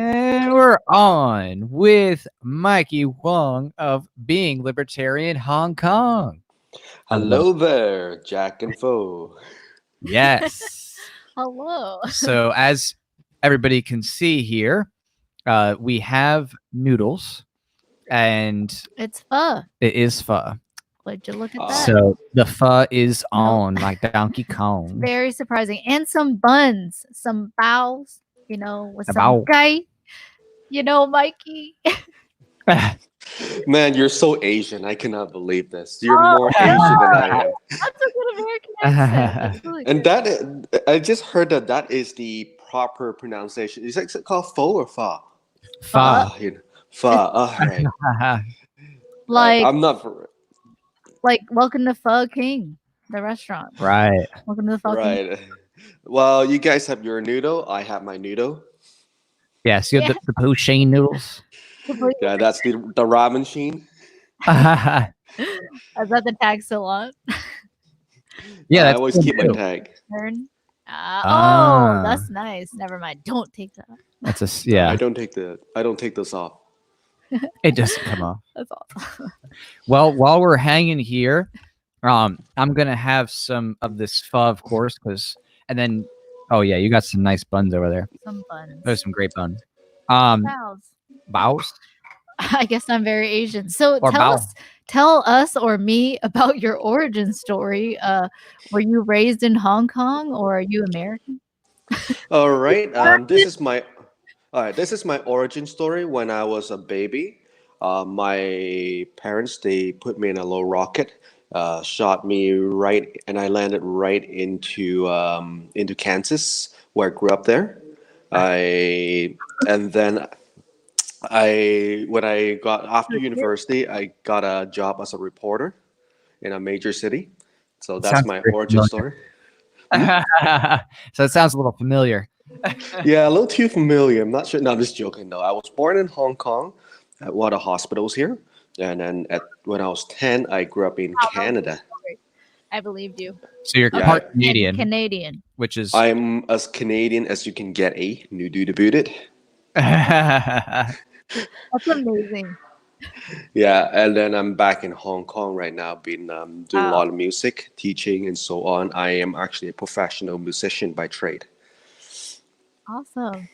And we're on with Mikey Wong of Being Libertarian Hong Kong. Hello. Hello there, Jack and Foe. Yes. Hello. So, as everybody can see here, we have noodles, and It's pho. it is pho. Would you look at Ah. that? So the pho is Nope. on like Donkey Kong. Very surprising. And some buns, some baos, with A some bao. gai. Mikey. Man, you're so Asian. I cannot believe this. You're Oh, more Asian than I am. That's a good American accent. That's really And good. I just heard that is the proper pronunciation. Is it called pho or pho? Pho. Pho. Oh, right. Like, I'm not welcome to Pho King, the restaurant. Right. Welcome to the Pho King. right. Well, you guys have your noodle. I have my noodle. Yes, you have the poutine noodles. Yeah, that's the ramen sheen. Is that the tag still on? Yeah, I that's always cool keep my too. tag. Turn. Ah. That's nice. Never mind. Don't take that. That's yeah. I don't take this off. It doesn't come off. That's awesome. Well, while we're hanging here, I'm gonna have some of this pho, of course, and then oh yeah, you got some nice buns over there. Some buns. Those are some great buns. Baos. Baos I guess I'm very Asian. So or bao. tell us or me about your origin story. Were you raised in Hong Kong or are you American? All right. This is my origin story. When I was a baby, my parents they put me in a little rocket, shot me right, and I landed right into Kansas, where I grew up there. I and then when I got after university, I got a job as a reporter in a major city. So that's Sounds my very origin familiar. story. So it sounds a little familiar. Yeah, a little too familiar. I'm not sure. No, I'm just joking though. I was born in Hong Kong at one of the hospitals here. And then when I was 10, I grew up in Canada. I believed you. So you're Yeah. part Canadian, Canadian. which is I'm as Canadian as you can get, new do to boot it. That's amazing. Yeah, and then I'm back in Hong Kong right now, been doing a lot of music, teaching, and so on. I am actually a professional musician by trade. Awesome.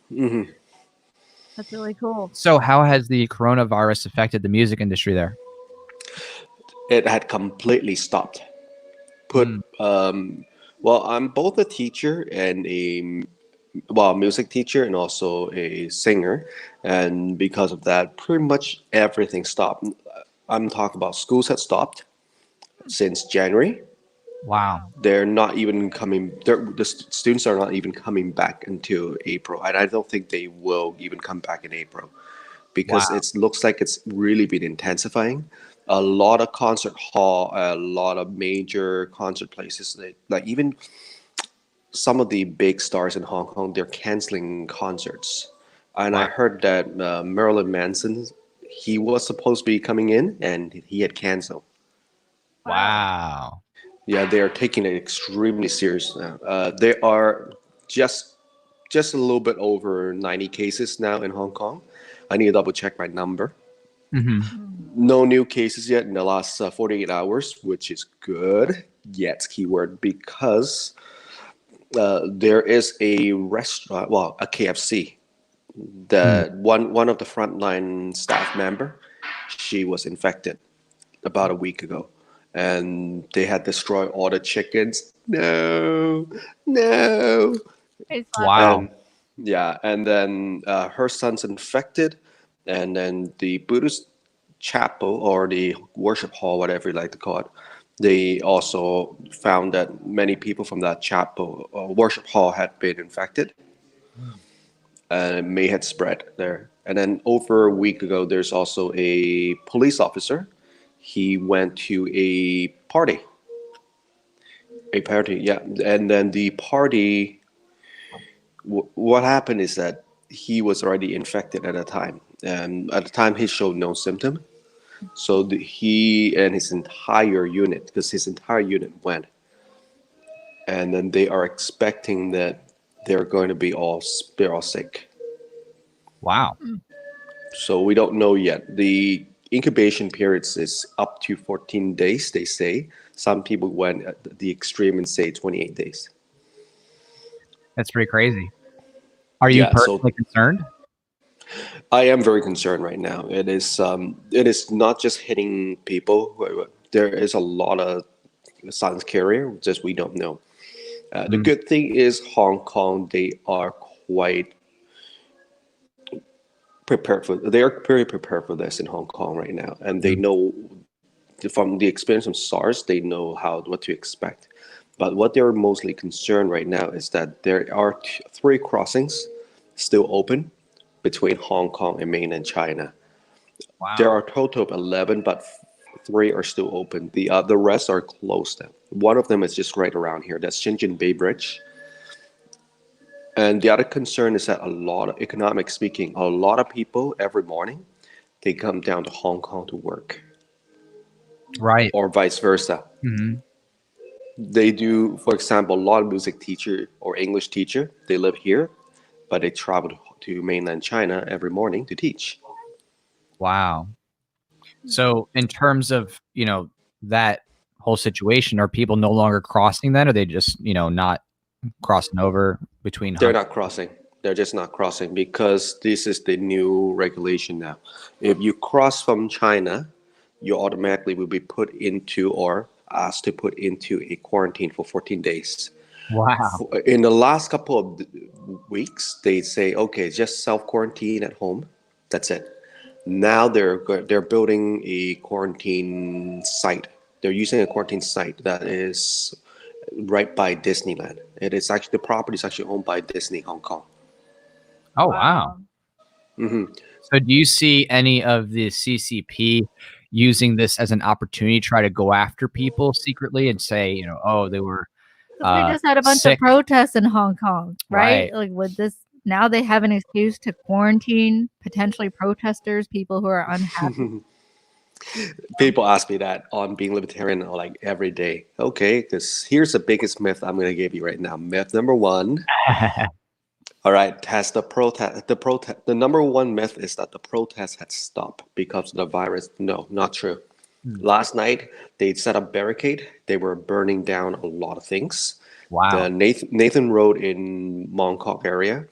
hmm That's really cool. So how has the coronavirus affected the music industry there? It had completely stopped. Well, I'm both a teacher and music teacher and also a singer, and because of that, pretty much everything stopped. I'm talking about schools had stopped since January. Wow. They're not even coming. Students are not even coming back until April, and I don't think they will even come back in April because Wow. it looks like it's really been intensifying. A lot of concert hall, a lot of major concert places, like even some of the big stars in Hong Kong, they're canceling concerts. And I Wow. heard that Marilyn Manson, he was supposed to be coming in, and he had canceled. Wow. Yeah, they are taking it extremely serious now. There are just a little bit over 90 cases now in Hong Kong. I need to double check my number. hmm No new cases yet in the last 48 hours, which is good. Yet, keyword, because there is a restaurant, well, a KFC. The one of the frontline staff member, she was infected about a week ago, and they had destroyed all the chickens. No, no. Wow. And yeah, and then her son's infected, and then the Buddhist chapel or the worship hall, whatever you like to call it, they also found that many people from that chapel or worship hall had been infected, and it may have spread there. And then over a week ago, there's also a police officer. He went to a party, yeah, and then the party what happened is that he was already infected at the time, and at the time he showed no symptom. So he and his entire unit, because his entire unit went, and then they are expecting that they're going to be they're all sick. Wow. So we don't know yet. The incubation periods is up to 14 days, they say. Some people went at the extreme and say 28 days. That's pretty crazy. Are you Yeah, so personally concerned? I am very concerned right now. It is not just hitting people. There is a lot of silence carrier, just we don't know. The good thing is Hong Kong, they are quite prepared for. They are very prepared for this in Hong Kong right now, and they know from the experience of SARS, they know what to expect. But what they're mostly concerned right now is that there are three crossings still open between Hong Kong and mainland China. Wow. There are a total of 11, but three are still open. The rest are closed. One of them is just right around here. That's Shenzhen Bay Bridge. And the other concern is that economic speaking, a lot of people every morning, they come down to Hong Kong to work. Right. Or vice versa. Mm-hmm. They do, for example, a lot of music teacher or English teacher, they live here, but they travel to mainland China every morning to teach. Wow. So in terms of, that whole situation, are people no longer crossing then? Or are they just, not crossing over between? They're not crossing. They're just not crossing because this is the new regulation now. If you cross from China, you automatically will be put into or asked to put into a quarantine for 14 days. Wow. In the last couple of weeks, they say, okay, just self-quarantine at home. That's it. Now they're building a quarantine site. They're using a quarantine site that is right by Disneyland. The property is actually owned by Disney Hong Kong. Oh, wow. Mm-hmm. So do you see any of the CCP using this as an opportunity to try to go after people secretly and say, oh, they were They just had a bunch sick. of protests in Hong Kong, right? Right. Like with this, now they have an excuse to quarantine potentially protesters, people who are unhappy. People ask me that on being libertarian like every day. Okay, because here's the biggest myth I'm going to give you right now. Myth number one. All right, has the protest. The number one myth is that the protest had stopped because of the virus. No, not true. Last night they set up barricade. They were burning down a lot of things. Wow. The Nathan Road in Mong Kok area,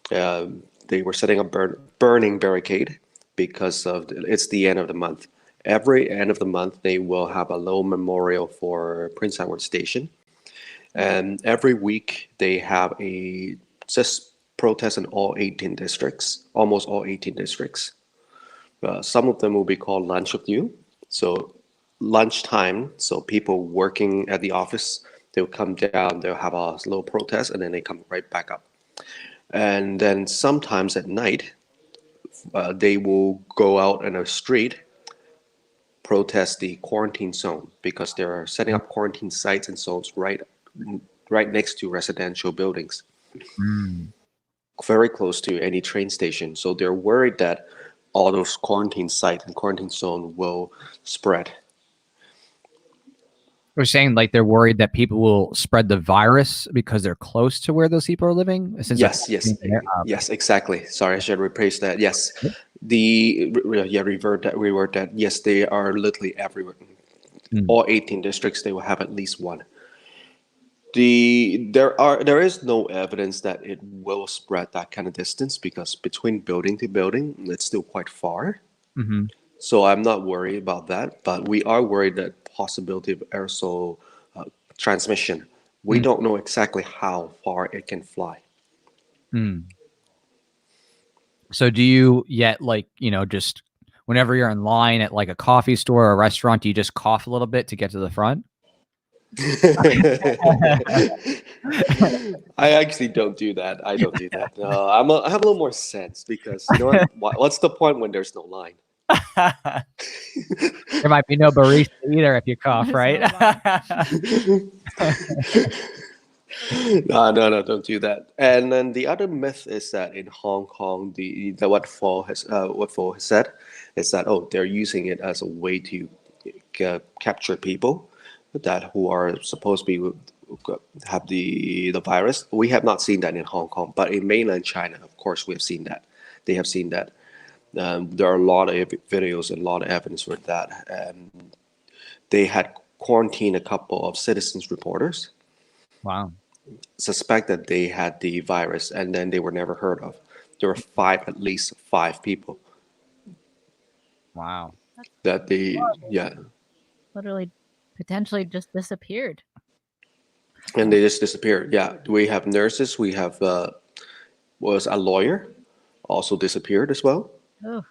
they were setting up burning barricade because it's the end of the month. Every end of the month, they will have a little memorial for Prince Edward Station. And every week, they have a just protest in all 18 districts, almost all 18 districts. Some of them will be called Lunch with You. So lunchtime, so people working at the office, they'll come down, they'll have a little protest, and then they come right back up. And then sometimes at night, they will go out in a street, protest the quarantine zone because they're setting up quarantine sites and zones right next to residential buildings, very close to any train station. So they're worried that all those quarantine sites and quarantine zone will spread. We're saying like they're worried that people will spread the virus because they're close to where those people are living. Yes, exactly. Sorry, I should rephrase that. Yes, reword that. Yes, they are literally everywhere. All 18 districts, they will have at least one. There is no evidence that it will spread that kind of distance because between building to building, it's still quite far. Mm-hmm. So I'm not worried about that, but we are worried that possibility of aerosol transmission. We don't know exactly how far it can fly. So do you yet just whenever you're in line at like a coffee store or a restaurant, do you just cough a little bit to get to the front? I actually don't do that. I don't do that. I have a little more sense because you know what? What's the point when there's no line? There might be no barista either if you cough, right? No, don't do that. And then the other myth is that in Hong Kong, what Fo has said is that they're using it as a way to capture people who are supposed to have the virus. We have not seen that in Hong Kong, but in mainland China, of course, we have seen that. They have seen that. There are a lot of videos and a lot of evidence for that. They had quarantined a couple of citizens reporters, Wow. suspect that they had the virus, and then they were never heard of. There were at least five people Wow. that they, yeah, Literally, potentially just disappeared. and they just disappeared. Yeah, we have nurses. We have was a lawyer, also disappeared as well. Oh,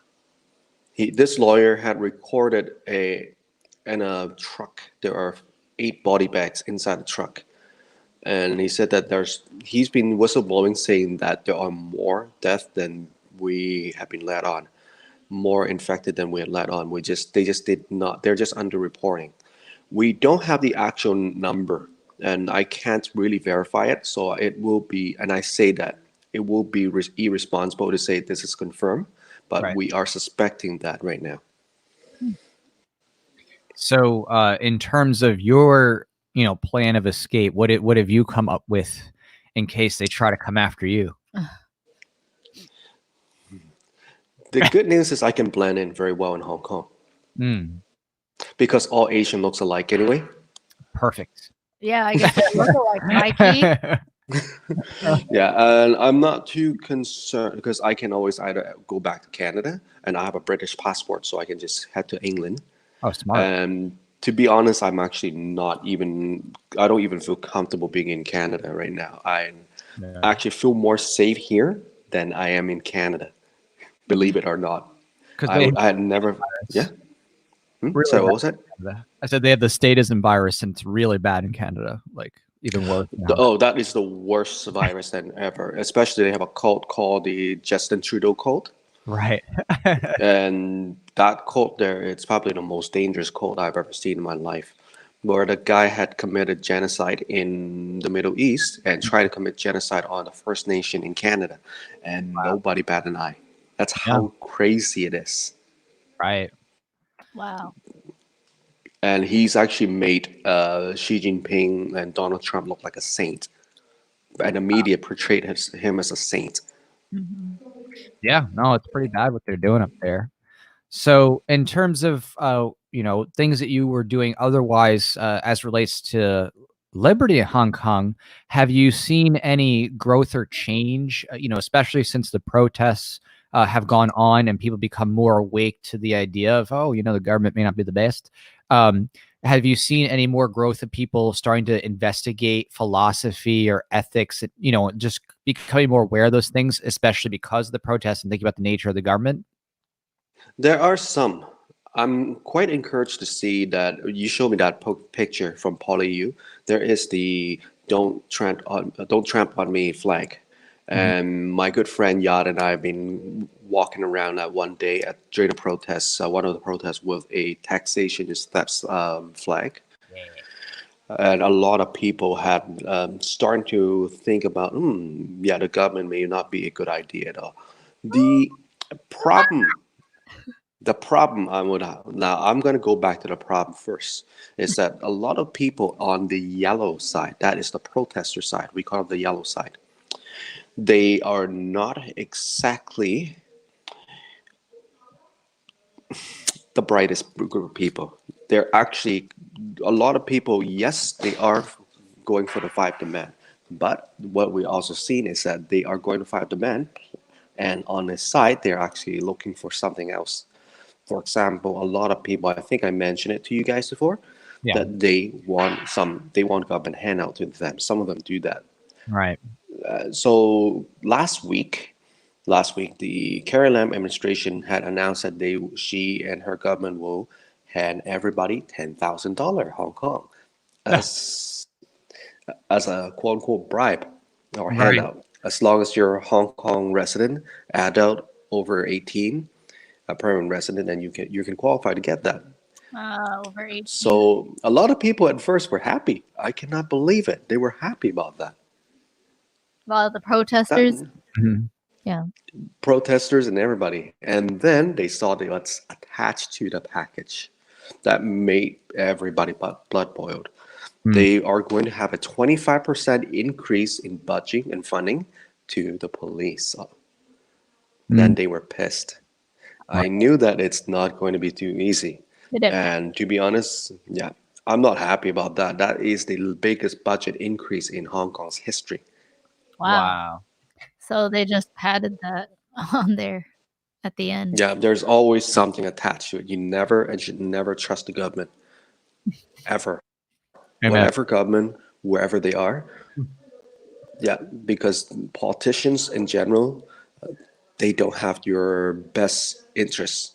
This lawyer had recorded in a truck. There are 8 body bags inside the truck, and he said that he's been whistleblowing, saying that there are more deaths than we have been let on, more infected than we had let on. They just did not. They're just underreporting. We don't have the actual number, and I can't really verify it. So it will be, and I say that it will be irresponsible to say this is confirmed, but Right. we are suspecting that right now. So, in terms of your, plan of escape, what have you come up with in case they try to come after you? The good news is I can blend in very well in Hong Kong Mm, because all Asian looks alike anyway. perfect. yeah, I guess it looked like Mikey. Yeah, and I'm not too concerned because I can always either go back to Canada, and I have a British passport, so I can just head to England. Oh, smart. And to be honest, I'm actually not even, I don't even feel comfortable being in Canada right now. I Yeah. actually feel more safe here than I am in Canada, believe it or not. 'Cause I had never, yeah. really Sorry, what bad was that? in Canada. I said they have the statism virus, and it's really bad in Canada. Like even worse now. Oh, that is the worst virus than ever. Especially they have a cult called the Justin Trudeau cult. Right. And that cult there, it's probably the most dangerous cult I've ever seen in my life. Where the guy had committed genocide in the Middle East and tried to commit genocide on the First Nation in Canada. And nobody bat an eye. That's how crazy it is. Right. Wow. And he's actually made Xi Jinping and Donald Trump look like a saint. And the media portrayed him as a saint. Mm-hmm. Yeah. No, it's pretty bad what they're doing up there. So, in terms of things that you were doing otherwise, as relates to liberty in Hong Kong, have you seen any growth or change? Especially since the protests have gone on and people become more awake to the idea of, the government may not be the best. Have you seen any more growth of people starting to investigate philosophy or ethics? Just becoming more aware of those things, especially because of the protests and thinking about the nature of the government. There are some. I'm quite encouraged to see that you showed me that picture from PolyU. There is the don't tramp on me" flag, and my good friend Yad and I have been walking around that one day during the protests, one of the protests, with a taxation is theft flag, and a lot of people have starting to think about, yeah, the government may not be a good idea at all. The problem the problem I'm going to go back to the problem first, is that a lot of people on the yellow side, that is the protester side, we call it the yellow side, they are not exactly the brightest group of people. They're actually, a lot of people, yes, they are going for the five demand, but what we also seen is that they are going to five demand, and on the side they're actually looking for something else. For example, a lot of people, I think I mentioned it to you guys before, Yeah. that they want government handout to them. Some of them do that. Right. So last week, the Carrie Lam administration had announced that she and her government will hand everybody $10,000 Hong Kong as a quote unquote bribe or Right. handout, as long as you're a Hong Kong resident, adult over 18, a permanent resident, and you can qualify to get that. Over 18. So a lot of people at first were happy. I cannot believe it. They were happy about that. Well, the protesters. Mhm. Yeah. Protesters and everybody. And then they saw the what's attached to the package. That made everybody blood boiled. They are going to have a 25% increase in budget and funding to the police. then they were pissed. I knew that it's not going to be too easy. They didn't pass. And to be honest, yeah, I'm not happy about that. That is the biggest budget increase in Hong Kong's history. Wow. So they just padded that on there at the end. Yeah, there's always something attached to it. You never and should never trust the government. Ever. Amen. Whatever government, wherever they are. Yeah, because politicians in general, they don't have your best interests.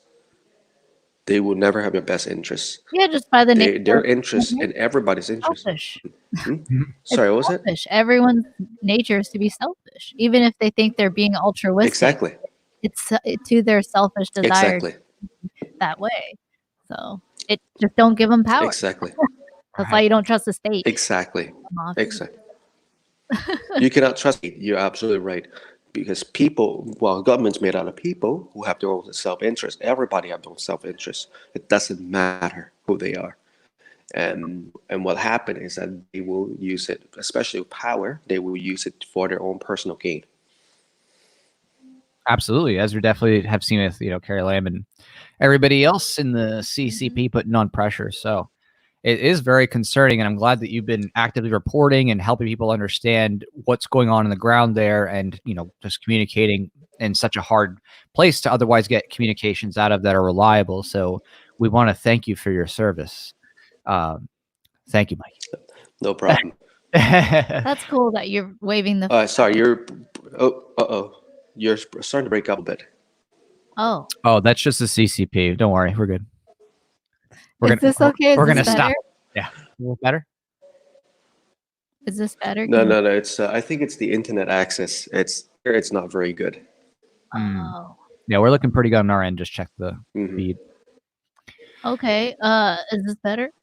They will never have your best interests. Yeah, just by the nature. Their interest and everybody's interest. Selfish. Sorry, what was it? Selfish. Everyone's nature is to be selfish, even if they think they're being altruistic. Exactly. It's to their selfish desire Exactly. that way. So it just don't give them power. Exactly. That's why you don't trust the state. Exactly. Mafia. Exactly. You cannot trust it. You're absolutely right. Because people, well, government's made out of people who have their own self-interest. Everybody have their own self-interest. It doesn't matter who they are. And what happened is that they will use it, especially with power, they will use it for their own personal gain. Absolutely, as we definitely have seen with Carrie Lam and everybody else in the CCP putting on pressure. So it is very concerning, and I'm glad that you've been actively reporting and helping people understand what's going on the ground there, and just communicating in such a hard place to otherwise get communications out of that are reliable. So we want to thank you for your service. Thank you, Mike. No problem. That's cool that you're waving the. Sorry, you're starting to break up a bit. Oh, that's just the CCP. Don't worry, we're good. Is this okay? We're Is gonna this stop. better? Yeah, a little better. Is this better? No. It's I think it's the internet access. It's not very good. Oh, Yeah, we're looking pretty good on our end. Just check the Mhm. feed. okay. Is this better?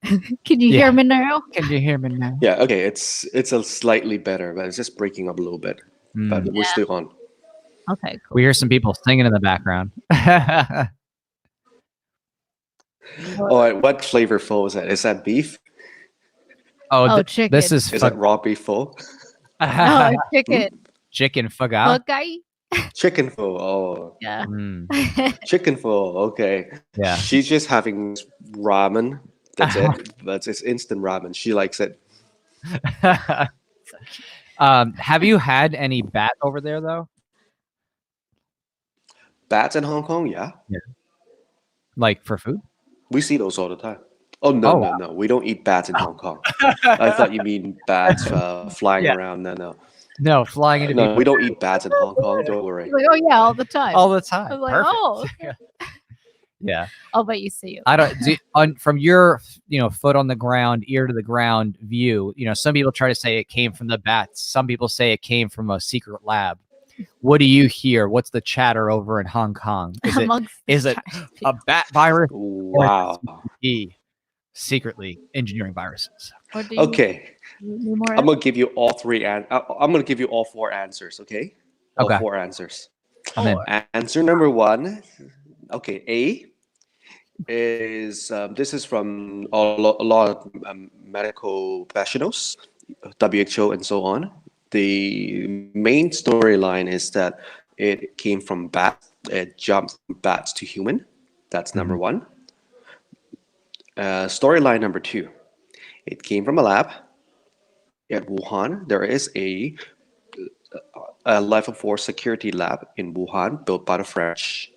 Can you hear me now? Can you hear me now? Yeah. Okay. It's a slightly better, but it's just breaking up a little bit. But we're still on. Okay, cool. We hear some people singing in the background. All right. What flavor pho is that? Is that beef? Chicken. This is Is that raw beef pho? Oh, chicken. chicken faga. Okay. Chicken pho. Oh, Yeah. chicken pho. Okay. Yeah. She's just having ramen. That's it. That's it's instant ramen. She likes it. Have you had any bat over there though? Bats in Hong Kong, yeah. Like for food? We see those all the time. Oh no, wow. no. We don't eat bats in Hong Kong. I thought you mean bats flying around. No. No, flying into No, people. we don't eat bats in Hong Kong. Don't worry. Like, oh yeah, all the time. All the time. I'm like, Perfect. oh. Yeah. I'll bet you see it. I don't from your foot on the ground, ear to the ground view. Some people try to say it came from the bats. Some people say it came from a secret lab. What do you hear? What's the chatter over in Hong Kong? Is it a bat virus? Wow. Secretly engineering viruses. Okay. I'm gonna give you all three, and I'm gonna give you all four answers. Okay. All four answers. I'm in. Answer number one. Okay. A is this is from a lot of medical professionals, WHO, and so on. The main storyline is that it came from bats. It jumped from bats to human. That's number one. Storyline number two. It came from a lab at Wuhan. There is a life of force security lab in Wuhan built by the French.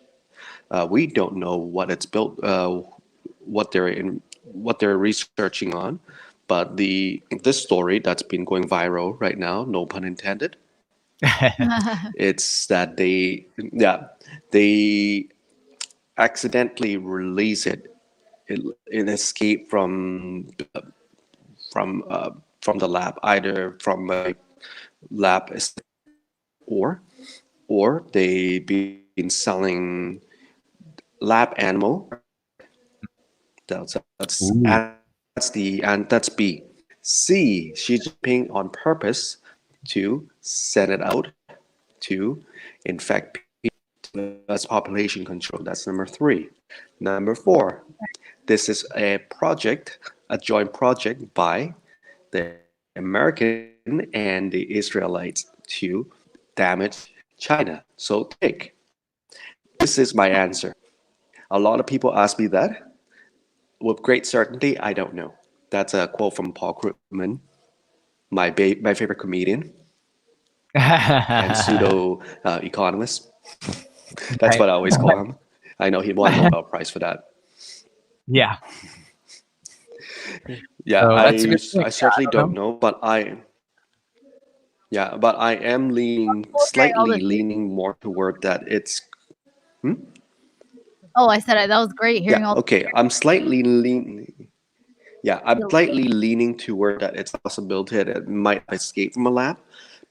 We don't know what it's built, what they're researching on. But this story that's been going viral right now, no pun intended, it's that they accidentally release it. It escaped from the lab, either from a lab or they've been selling lab animal. That's B. C, Xi Jinping on purpose to send it out to infect people as population control. That's number three. Number four, this is a joint project by the American and the Israelites to damage China. So take. This is my answer. A lot of people ask me that. With great certainty, I don't know. That's a quote from Paul Krugman, my favorite comedian and pseudo economist. That's Right. what I always call him. I know he won a Nobel Prize for that. Yeah. Yeah, So that's a good point. I certainly I don't don't know, but I am leaning We'll hear all slightly the- leaning more toward that it's Oh, I said that was great hearing yeah, all. okay. I'm slightly leaning toward that it's a possibility that it might escape from a lab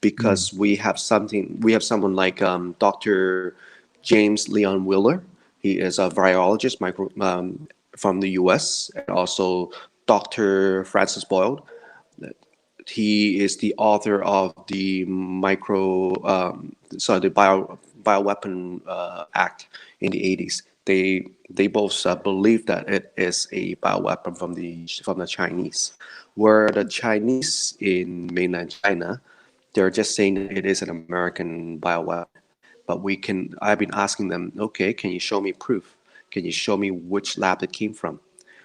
because we have someone like Dr. James Leon Wheeler. He is a virologist from the US, and also Dr. Francis Boyle. He is the author of the bioweapon act in the 80s. They both believe that it is a bioweapon from the Chinese, where the Chinese in mainland China, they're just saying that it is an American bioweapon. But I've been asking them, okay, can you show me proof? Can you show me which lab it came from?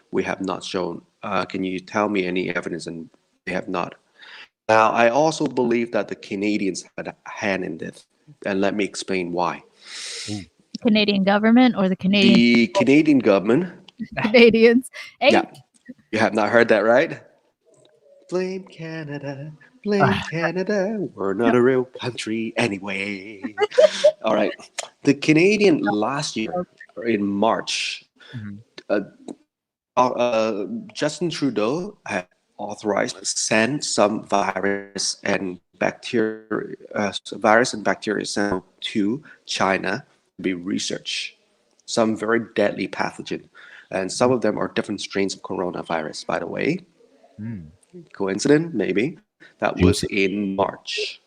We have not shown. Can you tell me any evidence? And they have not. Now, I also believe that the Canadians had a hand in this, and let me explain why. Canadian government or the Canadian The Canadian government, Canadians. Hey, yeah, you have not heard that, right? Blame Canada, blame Canada, we're not a real country anyway. All right, the Canadian last year in March, Mhm. Justin Trudeau had authorized send some virus and bacteria sample to China to be researched. Some very deadly pathogen, and some of them are different strains of coronavirus. By the way, Mm. coincident maybe. That was Juicy. in March.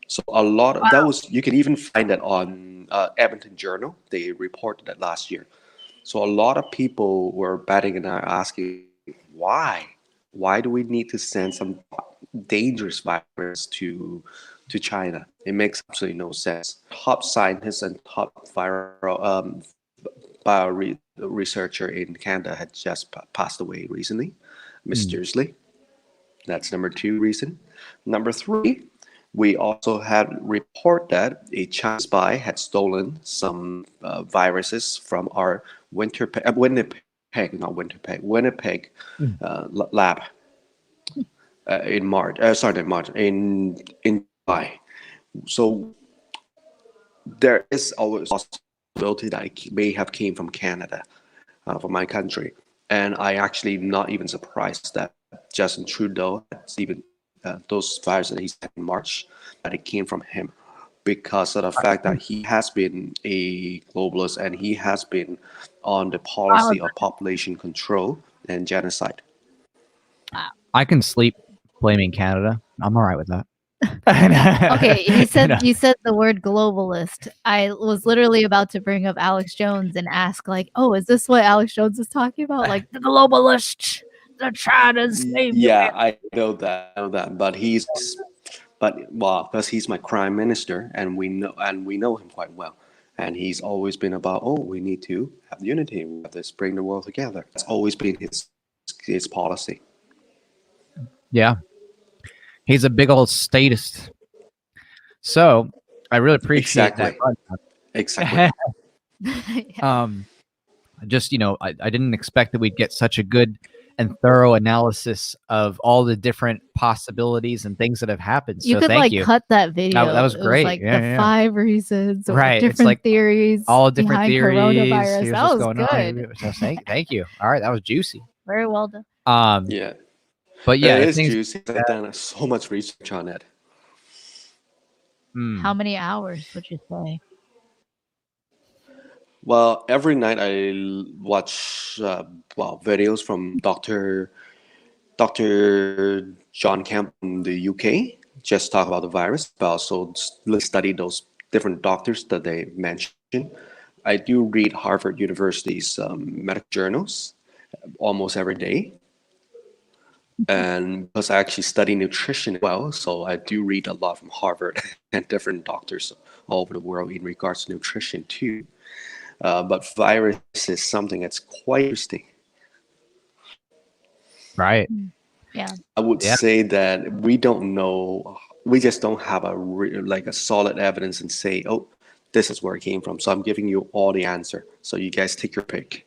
So a lot of that was you can even find that on Edmonton Journal. They reported that last year. So a lot of people were batting an eye asking, why? Why do we need to send some dangerous virus to China? It makes absolutely no sense. Top scientist and top viral bio researcher in Canada had just passed away recently, mysteriously. That's number two reason. Number three, we also had report that a Chinese spy had stolen some viruses from our Winnipeg lab in March. Sorry, not March, in July. So there is always a possibility that it may have came from Canada, from my country. And I actually not even surprised that Justin Trudeau has even those viruses that he said in March, that it came from him because of the fact that he has been a globalist and he has been on the policy of population control and genocide. I can sleep blaming Canada. I'm all right with that. okay, you said the word globalist. I was literally about to bring up Alex Jones and ask, like, oh, is this what Alex Jones is talking about? Like the globalists, they're trying to save Yeah, I know that, because he's my prime minister, and we know him quite well, and he's always been about, oh, we need to have unity, we have to bring the world together. That's always been his policy. Yeah. He's a big old statist. So I really appreciate that. Exactly. Just, I didn't expect that we'd get such a good and thorough analysis of all the different possibilities and things that have happened. You So could thank you. cut that video. That was It great. like Yeah, the yeah. 5 reasons or Right. It's different like theories all different behind theories. coronavirus. Here's That what's was going good. on. So thank you. All right, that was juicy. Very well done. Yeah. But yeah, it I is think juicy. I've done so much research on it. How many hours would you say? Well, every night I watch videos from Dr. Shawn Kemp in the UK. Just talk about the virus, but also study those different doctors that they mentioned. I do read Harvard University's medical journals almost every day. And because I actually study nutrition as well, so I do read a lot from Harvard and different doctors all over the world in regards to nutrition too. But virus is something that's quite interesting. Right. Yeah. I would say that we don't know. We just don't have a solid evidence and say, oh, this is where it came from. So I'm giving you all the answer. So you guys take your pick.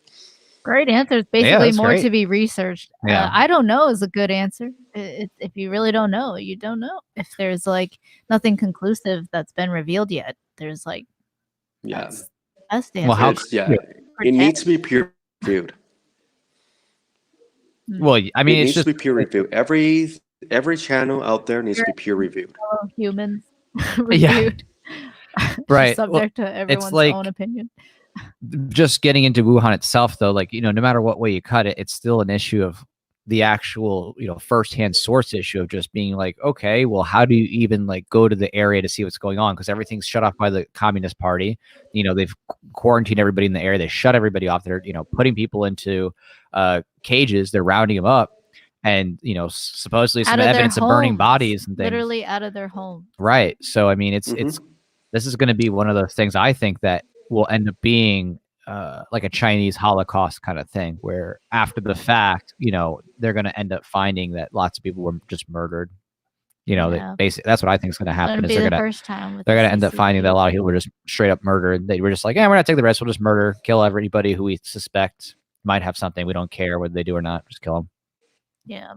Great answer. It's basically that's more great. to be researched. Yeah. I don't know is a good answer. If you really don't know, you don't know. If there's like nothing conclusive that's been revealed yet, there's like, that's the best answer. Well, how it needs to be peer reviewed. Well, I mean, it it's needs just to be peer reviewed. Every channel out there needs to be peer reviewed. Humans reviewed. Right. Subject to everyone's own opinion. Just getting into Wuhan itself, though, like, no matter what way you cut it, it's still an issue of the actual, firsthand source issue of just being like, okay, well, how do you even like go to the area to see what's going on? Because everything's shut off by the Communist Party. They've quarantined everybody in the area. They shut everybody off. They're, putting people into cages. They're rounding them up. And, supposedly some evidence of burning bodies and things. Literally out of their home. Right. So, I mean, this is going to be one of those things I think that will end up being like a Chinese Holocaust kind of thing, where after the fact, they're going to end up finding that lots of people were just murdered. Basically, that's what I think is going to happen. They're going to end up finding that a lot of people were just straight up murdered. They were just like, yeah, we're not taking the risk. We'll just murder, kill everybody who we suspect might have something. We don't care whether they do or not. Just kill them. Yeah.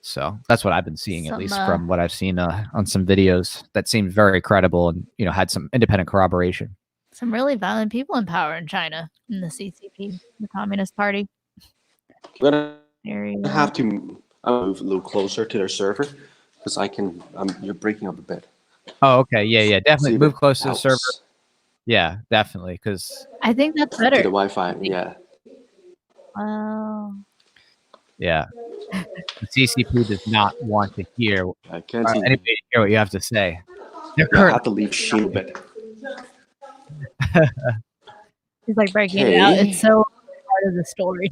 So that's what I've been seeing, at least from what I've seen on some videos that seemed very credible and, had some independent corroboration. Some really violent people in power in China, in the CCP, the Communist Party. We're going to have to move a little closer to their server because you're breaking up a bit. Oh, okay. Yeah. Definitely move close to the server. Yeah, definitely. Because I think that's better. To the Wi-Fi, yeah. Wow. Yeah. The CCP does not want to hear anybody hear what you have to say. I have to leave Sheena a bit. He's like breaking it out. It's so part of the story.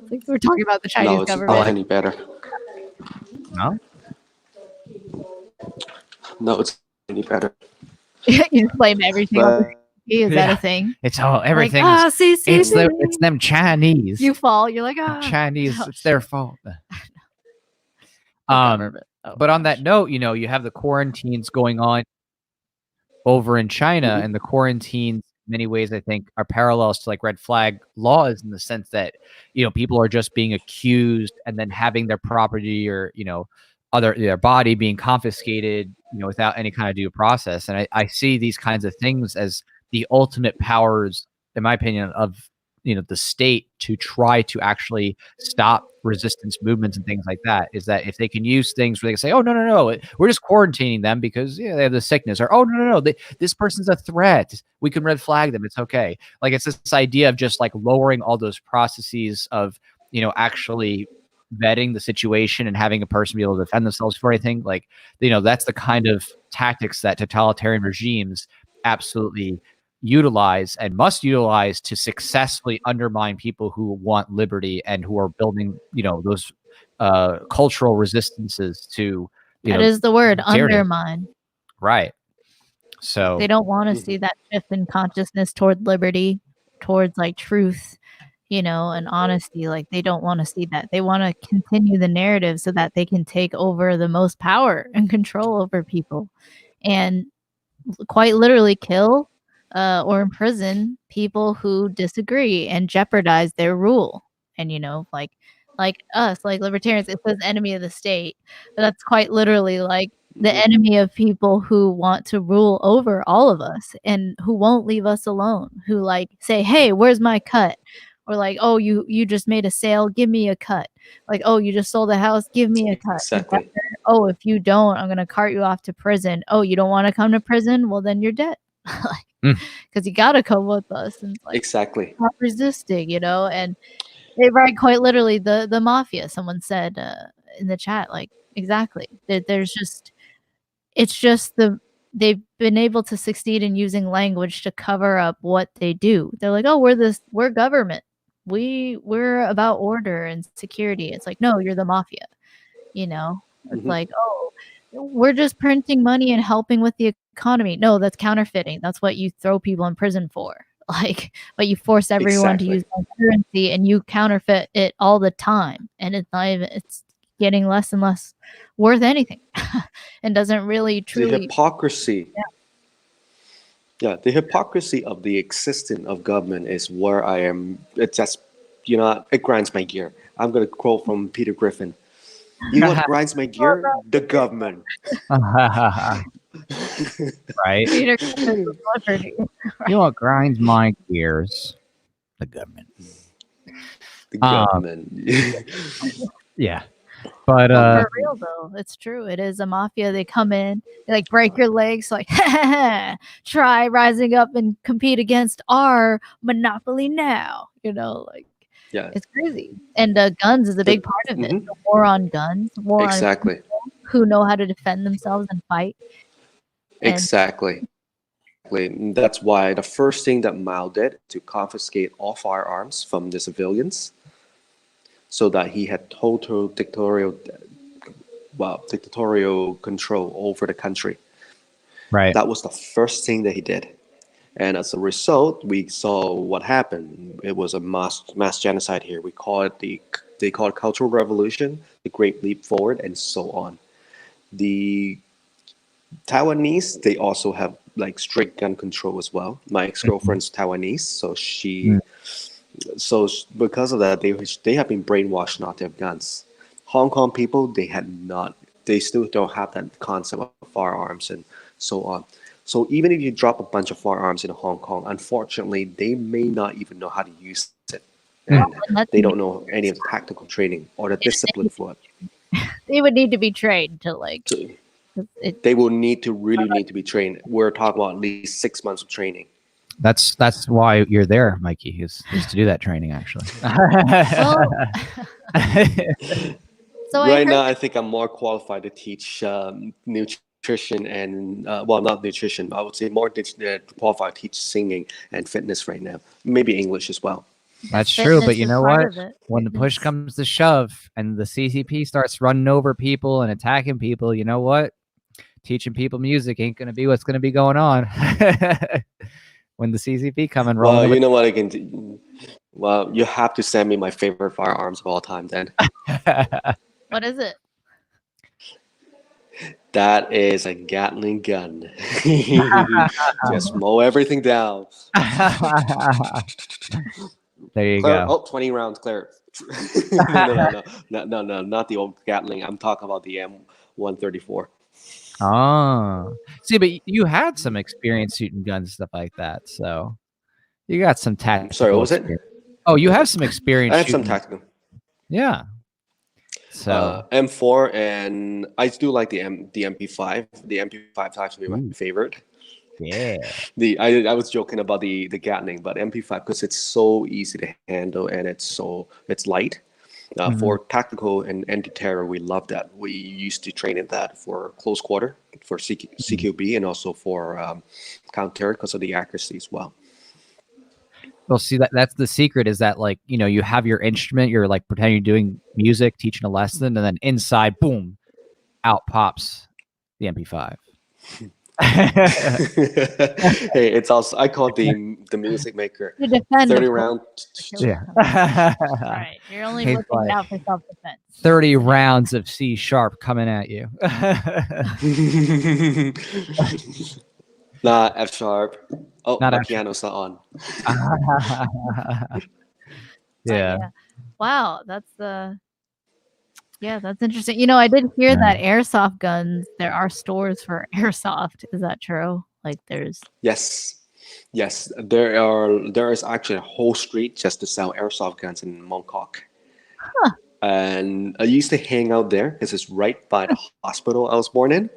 Like we're talking about the Chinese government. Not any better. No? No, it's any better. You just blame everything on the CCP. Is that a thing? It's all everything. Like, it's them Chinese. You fall. You're like, Chinese. It's their fault. But on that note, you have the quarantines going on over in China, and the quarantines, in many ways, I think, are parallels to like red flag laws in the sense that, people are just being accused and then having their property or, their body being confiscated, without any kind of due process. And I see these kinds of things as the ultimate powers, in my opinion, of the state to try to actually stop resistance movements and things like that. Is that if they can use things where they can say, oh, no, we're just quarantining them because they have the sickness, or oh, no, this person's a threat, we can red flag them, it's okay. Like it's this idea of just like lowering all those processes of actually vetting the situation and having a person be able to defend themselves for anything. Like that's the kind of tactics that totalitarian regimes absolutely utilize and must utilize to successfully undermine people who want liberty and who are building, those cultural resistances to. That is the word, undermine. Right. So they don't want to see that shift in consciousness toward liberty, towards like truth, and honesty. Like they don't want to see that. They want to continue the narrative so that they can take over the most power and control over people, and quite literally kill or imprison people who disagree and jeopardize their rule. And like us, like libertarians, it says enemy of the state, but that's quite literally like the enemy of people who want to rule over all of us and who won't leave us alone, who like say, hey, where's my cut? Or like, oh, you just made a sale, give me a cut. Like, oh, you just sold a house, give me a cut. Exactly. Oh, if you don't, I'm gonna cart you off to prison. Oh, you don't want to come to prison? Well, then you're dead. Because you gotta come with us. And like, exactly. Stop resisting, and they write quite literally the mafia. Someone said in the chat, like exactly. They've been able to succeed in using language to cover up what they do. They're like, oh, we're government. We're about order and security. It's like, no, you're the mafia. It's like, oh, we're just printing money and helping with the economy. No, that's counterfeiting. That's what you throw people in prison for. Like, but you force everyone to use one currency, and you counterfeit it all the time, and it's not even, it's getting less and less worth anything, and doesn't really truly. The hypocrisy. Yeah. Yeah, the hypocrisy of the existence of government is where I am. It's just, you know, it grinds my gear. I'm gonna quote from Peter Griffin. You know what grinds my gear? The government. Right. Peter Griffin is Liberty. You know what grinds my gears? The government. The government. Yeah. But for real though, it's true. It is a mafia. They come in, they like break your legs, like try rising up and compete against our monopoly now. You know, like Yeah. it's crazy. And guns is a big part of it. The war on guns, war on people who know how to defend themselves and fight. Exactly. That's why the first thing that Mao did to confiscate all firearms from the civilians, so that he had total dictatorial control over the country. Right. That was the first thing that he did. And as a result, we saw what happened. It was a mass genocide here. They call it Cultural Revolution, the Great Leap Forward, and so on. The Taiwanese, they also have like strict gun control as well. My ex-girlfriend's Taiwanese, so because of that, they have been brainwashed not to have guns. Hong Kong people, they still don't have that concept of firearms and so on. So even if you drop a bunch of firearms in Hong Kong, unfortunately, they may not even know how to use it. And they don't know any of the tactical training or the discipline for it. They would need to be trained to like... They will need to be trained. We're talking about at least 6 months of training. That's why you're there, Mikey, is to do that training, actually. So right now, I think I'm more qualified to teach nutrition and, not nutrition, I would say more qualified to teach singing and fitness right now. Maybe English as well. That's true, but you know what? When the push comes to shove and the CCP starts running over people and attacking people, you know what? Teaching people music ain't going to be what's going to be going on. When the CCP come and roll. Well, you know what I can do? Well, you have to send me my favorite firearms of all time then. What is it? That is a Gatling gun. Just mow everything down. There you Claire, go. 20 rounds, Claire. No, not the old Gatling. I'm talking about the M134. Oh, see, but you had some experience shooting guns and stuff like that, so you got some tactical. Sorry, what was it? Oh, you have some experience. I have some tactical. Yeah. So M4, and I do like the MP5. The MP5 is actually my favorite. Yeah. I was joking about the Gatling, but MP5 because it's so easy to handle and it's light. For tactical and anti-terror, we love that. We used to train in that for close quarter, for CQB, and also for counter because of the accuracy as well. Well, see, that's the secret is that, like, you know, you have your instrument, you're like pretending you're doing music, teaching a lesson, and then inside, boom, out pops the MP5. Hey, it's also, I call it the music maker. 30 round. Yeah. Right. You're only looking out for self-defense. 30 rounds of C# coming at you. Not F#. Oh, not my piano's not on. Yeah. Wow, that's that's interesting. You know, I did hear that Airsoft Guns, there are stores for Airsoft. Is that true? Like there's... Yes. There is actually a whole street just to sell Airsoft Guns in Mongkok. Huh. And I used to hang out there because it's right by the hospital I was born in.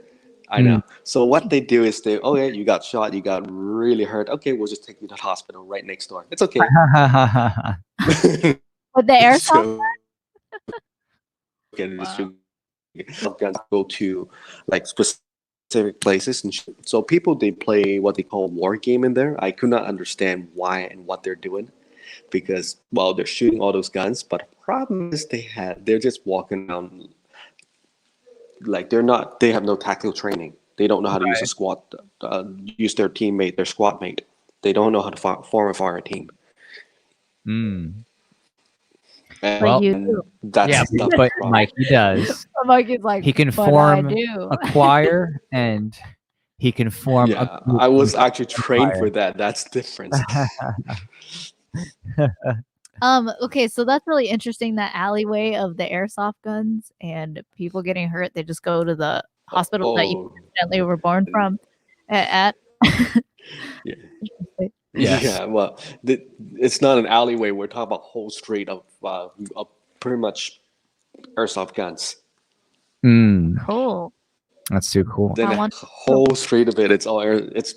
I know. So what they do is you got shot, you got really hurt. Okay, we'll just take you to the hospital right next door. It's okay. With the Airsoft? Guns go to like specific places, and so people, they play what they call war game in there. I could not understand why and what they're doing, because they're shooting all those guns, but the problem is they're just walking around like they have no tactical training. They don't know how to use a squad, use their teammate, their squad mate. They don't know how to form a fire team. Mm. And But you do. that's the but problem. Mikey does. Mikey's like, He can but I form do. a choir, and he can form a Yeah, group I was without actually trained fire. for that. That's the difference. Okay, so that's really interesting, that alleyway of the airsoft guns and people getting hurt. They just go to the hospital that you accidentally were born from at. Yeah. Yes. Yeah, well, it's not an alleyway. We're talking about whole street of pretty much airsoft guns. Mm, Cool. that's too cool. Then I a want whole street of it. It's all air. It's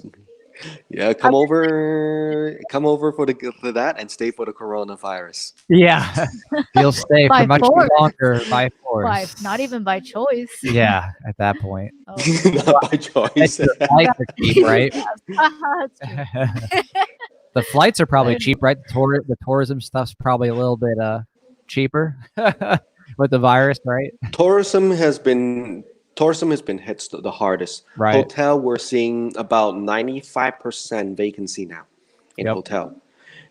yeah. Come over for that and stay for the coronavirus. Yeah, he'll stay By for much force. longer by force. not even by choice. Yeah, at that point. Oh. Not by choice. The flights are cheap, right? That's true. The flights are probably cheap, right? The tourism stuff's probably a little bit cheaper with the virus, right? Tourism has been hit the hardest. Right. Hotel, we're seeing about 95% vacancy now in Yep. hotel.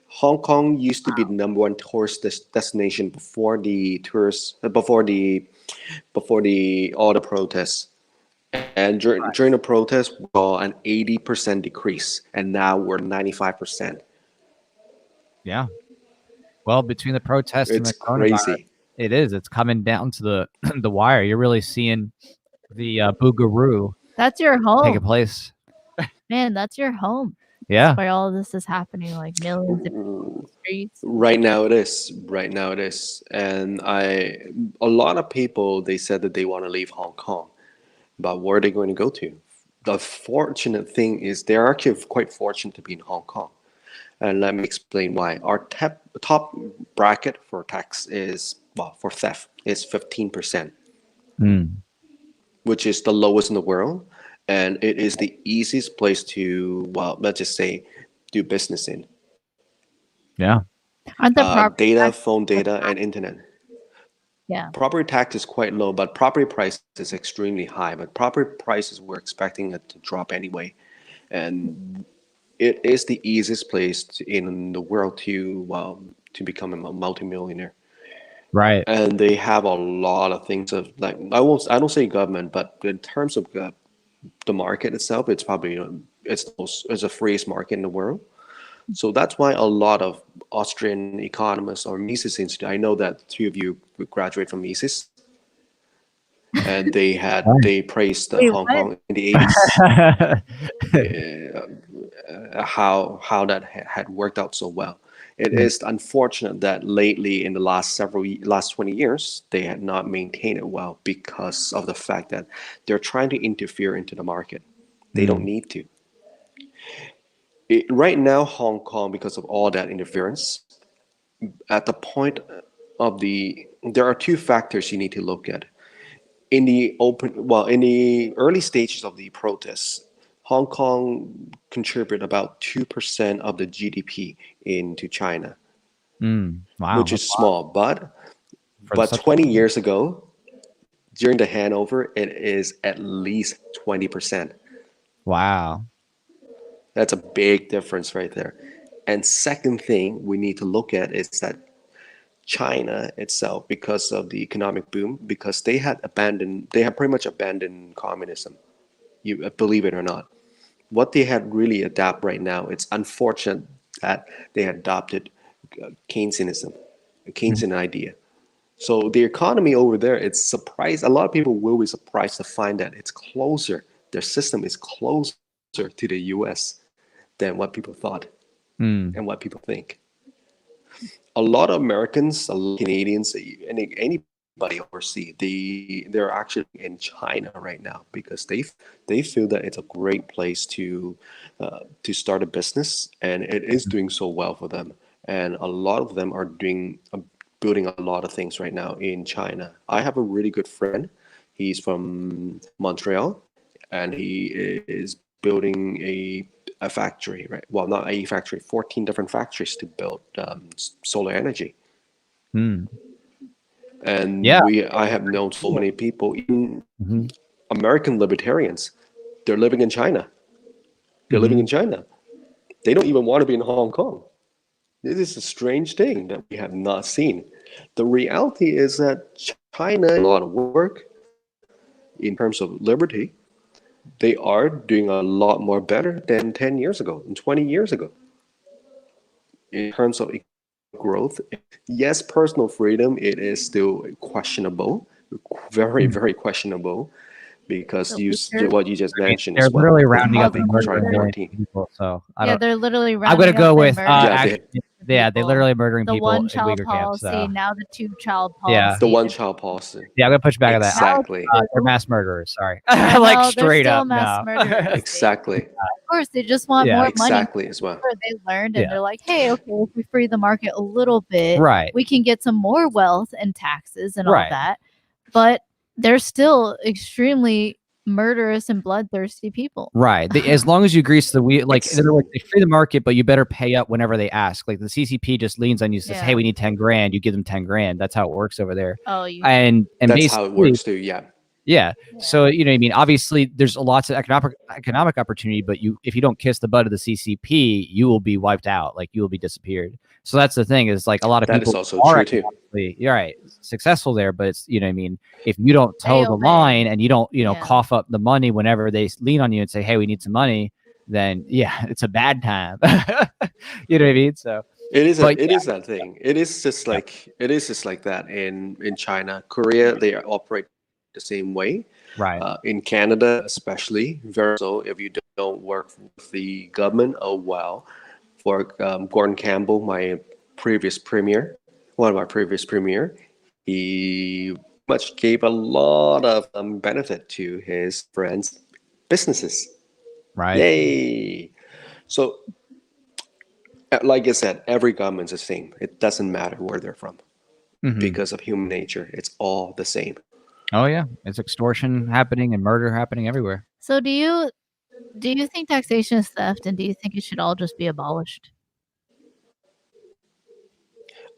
Hong Kong used to be the number one tourist destination before the all the protests. And during the protests, we saw an 80% decrease, and now we're 95%. Yeah. Well, between the protests and the It's coronavirus, crazy. it is. It's coming down to the the wire. You're really seeing the boogaroo That's your take home. place. Man, that's your home. Yeah. That's why all of this is happening, like millions of people in the streets. Right now it is. And a lot of people, they said that they want to leave Hong Kong, but where are they going to go to? The fortunate thing is they're actually quite fortunate to be in Hong Kong. And let me explain why. Our top bracket for tax is, for theft is 15%, which is the lowest in the world. And it is the easiest place to, let's just say, do business in. Yeah. Aren't the property Data, tax- phone data, and internet. Yeah. Property tax is quite low, but property price is extremely high. But property prices, we're expecting it to drop anyway. And it is the easiest place in the world to become a multimillionaire. Right. And they have a lot of things of, like, I don't say government, but in terms of the market itself, it's probably it's a freest market in the world. So that's why a lot of Austrian economists or Mises Institute, I know that two of you graduate from Mises, and they praised Hong Kong in the 80s, how that had worked out so well. It is unfortunate that lately in the last 20 years, they had not maintained it well because of the fact that they're trying to interfere into the market. They don't need to. Right now, Hong Kong, because of all that interference, at the point of there are two factors you need to look at. In the early stages of the protests, Hong Kong contributed about 2% of the GDP into China, Wow. which is small. But such 20 years ago, during the handover, it is at least 20%. Wow. That's a big difference right there. And second thing we need to look at is that China itself, because of the economic boom, because they had pretty much abandoned communism. You believe it or not. What they had really adapted right now, it's unfortunate that they adopted Keynesianism, a Keynesian idea. So the economy over there, it's surprised. A lot of people will be surprised to find that it's closer. Their system is closer to the U.S. than what people thought and what people think. A lot of Americans, a lot of Canadians, and anybody overseas, they're actually in China right now because they feel that it's a great place to start a business, and it is doing so well for them. And a lot of them are building a lot of things right now in China. I have a really good friend. He's from Montreal, and he is building a factory, right? Well, not a factory, 14 different factories to build solar energy. And I have known so many people, even American libertarians, they're living in China. They They don't even want to be in Hong Kong. This is a strange thing that we have not seen. The reality is that China, a lot of work in terms of liberty, they are doing a lot more better than 10 years ago and 20 years ago. In terms of growth, yes, personal freedom, it is still questionable, very, very questionable, because what you just mentioned they're is what literally they rounding have up and been trying murdering to millions of people. So Yeah, they're literally I'm rounding gonna up go and with murdering actually, they're people. literally murdering the people in one-child Uyghur camps. policy, So now the two-child Yeah. policy. the one-child policy. yeah, I'm gonna push back on that. Exactly. They're mass murderers. Sorry, No, like they're straight still up. mass No. murderers. Exactly. Of course, they just want Yeah. more Exactly money. as well. They learned, and Yeah. they're like, hey, okay, if we free the market a little bit, Right. we can get some more wealth and taxes and Right. all that. But they're still extremely murderous and bloodthirsty people. Right. As long as you grease the wheel, like in other words, they free the market, but you better pay up whenever they ask. Like the CCP just leans on you, says, "Hey, we need 10 grand." You give them 10 grand. That's how it works over there. Oh, and that's how it works too. Yeah. Yeah. So, you know what I mean? Obviously, there's lots of economic opportunity, but if you don't kiss the butt of the CCP, you will be wiped out. Like you will be disappeared. So that's the thing is like a lot of that people is also are true too. You're right, successful there, but it's, you know what I mean? If you don't toe the line and you don't, cough up the money whenever they lean on you and say, "Hey, we need some money," then yeah, it's a bad time. You know what I mean? So it is that thing. It is just like that in China, Korea. They operate the same way. Right. In Canada, especially, very so. If you don't work with the government, for Gordon Campbell, my previous premier, one of my previous premier, he much gave a lot of benefit to his friends' businesses. Right. Yay! So, like I said, every government's the same. It doesn't matter where they're from, because of human nature. It's all the same. Oh yeah, it's extortion happening and murder happening everywhere. So do you think taxation is theft, and do you think it should all just be abolished?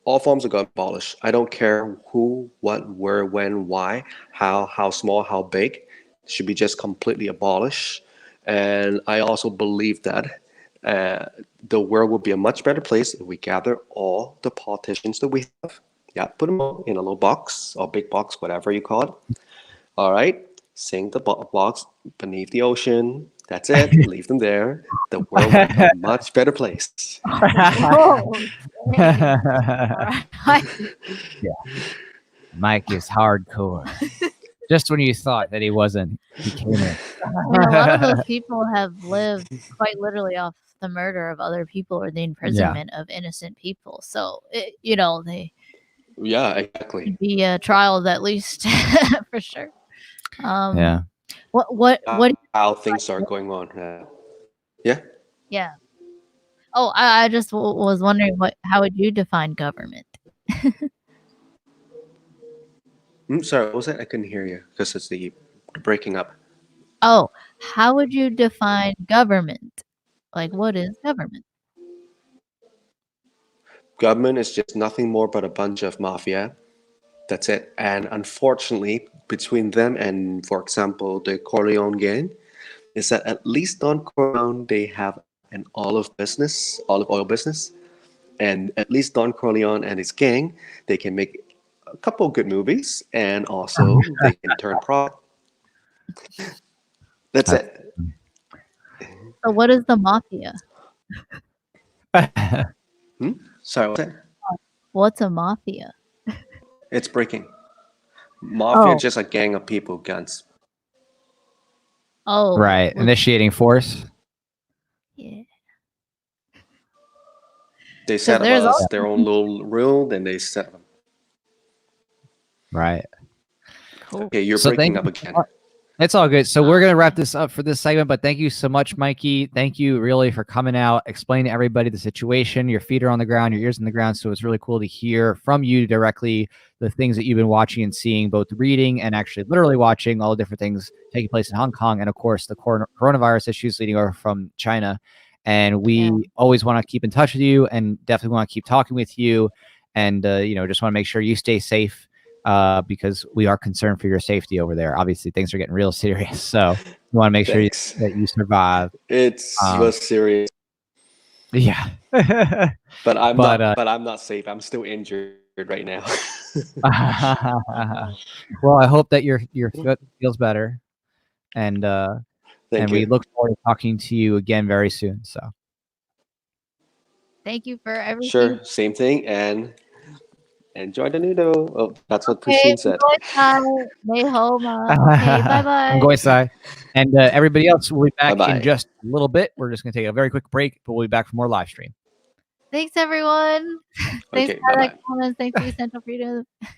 All forms of government abolished. I don't care who, what, where, when, why, how small, how big. It should be just completely abolished. And I also believe that the world will be a much better place if we gather all the politicians that we have. Yeah, put them all in a little box or big box, whatever you call it. All right, sink the box beneath the ocean. That's it. Leave them there. The world will be a much better place. Yeah, Mike is hardcore. Just when you thought that he wasn't, he came in. I mean, a lot of those people have lived quite literally off the murder of other people or the imprisonment of innocent people. So, they yeah, exactly. be trials at least for sure. Yeah. What how things are going on? Yeah. Yeah. Oh, I just was wondering how would you define government? Sorry, what was that? I couldn't hear you because it's the breaking up. Oh, how would you define government? Like, what is government? Government is just nothing more but a bunch of mafia. That's it. And unfortunately, between them and, for example, the Corleone gang, is that at least Don Corleone, they have an olive oil business. And at least Don Corleone and his gang, they can make a couple of good movies, and also they can turn profit. That's it. So what is the mafia? Sorry, what's that? What's a mafia? It's breaking. Mafia is just a gang of people with guns. Oh. Right. Initiating force. Yeah. They set up their own little rule, then they set them. Right. Cool. Okay, you're breaking up again. It's all good. So we're going to wrap this up for this segment, but thank you so much, Mikey. Thank you really for coming out, explaining to everybody the situation. Your feet are on the ground, your ears on the ground. So it's really cool to hear from you directly the things that you've been watching and seeing, both reading and actually literally watching all the different things taking place in Hong Kong. And of course, the coronavirus issues leading over from China. And we always want to keep in touch with you and definitely want to keep talking with you. And, just want to make sure you stay safe. Because we are concerned for your safety over there. Obviously, things are getting real serious. So we want to make sure that you survive. It's serious. Yeah. But I'm But, not. But I'm not safe. I'm still injured right now. well, I hope that your foot feels better, and Thank we you. look forward to talking to you again very soon. So, Thank you for everything. Sure, same thing, and enjoy the noodle. Oh, that's what Okay, Christine said. may homa. Okay, bye I'm bye. going side, and everybody else, we'll be back in Bye-bye. just a little bit. We're just gonna take a very quick break, but we'll be back for more live stream. Thanks everyone. Thanks Okay, for that bye-bye. comments. Thanks for the Central Freedom.